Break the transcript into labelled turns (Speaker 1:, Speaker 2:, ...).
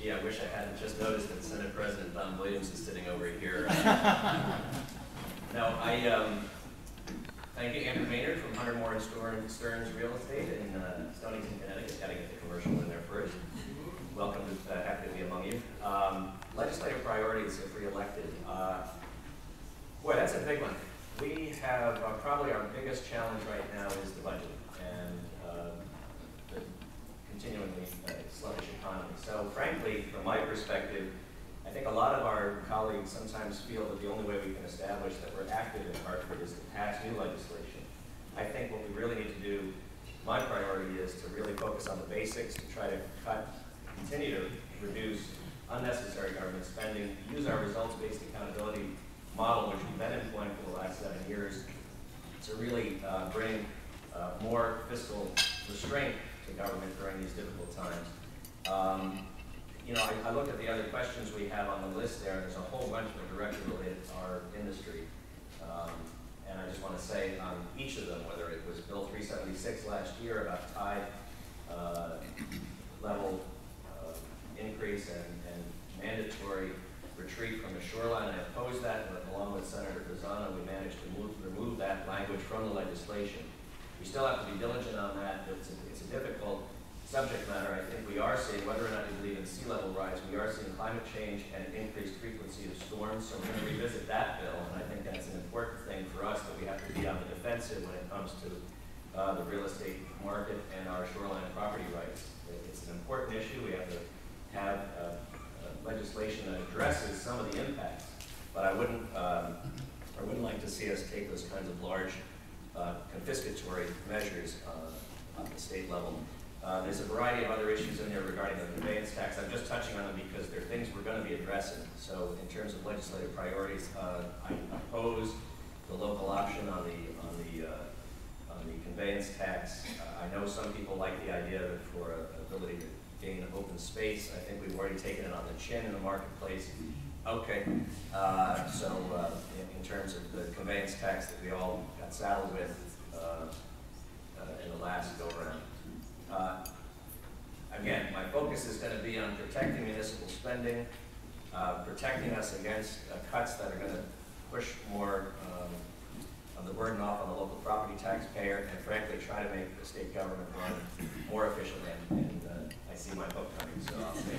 Speaker 1: Gee, I wish I hadn't just noticed that Senate President Don Williams is sitting over here. No, thank you, Andrew Maynard from Hunter Moore and Stearns Real Estate in Stonington, Connecticut. Got to get the commercial in there first. Welcome, happy to be among you. Legislative priorities if re-elected. Boy, that's a big one. We have probably our biggest challenge right now is the budget and the continually sluggish economy. So frankly, from my perspective, I think a lot of our colleagues sometimes feel that the only way we can establish that we're active in Hartford is to pass new legislation. I think what we really need to do, my priority is to really focus on the basics, to try to continue to reduce unnecessary government spending, use our results-based accountability model, which we've been employing for the last 7 years, to really bring more fiscal restraint to government during these difficult times. You know, I look at the other questions we have on the list there, and there's a whole bunch that are directly related to our industry. And I just want to say on each of them, whether it was Bill 376 last year about tide level increase and mandatory retreat from the shoreline, I opposed that, but along with Senator Pisano, we managed to remove that language from the legislation. We still have to be diligent on that. It's a difficult subject matter. I think we are seeing, whether or not you believe in sea level rise, we are seeing climate change and increased frequency of storms, so we're going to revisit that bill, and I think that's an important thing for us, that we have to be on the defensive when it comes to the real estate market and our shoreline property rights. It's an important issue. We have to have legislation that addresses some of the impacts, but I wouldn't like to see us take those kinds of large confiscatory measures on the state level. There's a variety of other issues in there regarding the conveyance tax. I'm just touching on them because they're things we're going to be addressing. So in terms of legislative priorities, I oppose the local option on the conveyance tax. I know some people like the idea of it for ability to gain open space. I think we've already taken it on the chin in the marketplace. Okay, so in terms of the conveyance tax that we all got saddled with in the last go-around. Again, my focus is going to be on protecting municipal spending, protecting us against cuts that are going to push more of the burden off on the local property taxpayer, and frankly try to make the state government run more efficiently. And I see my book coming, so I'll stay.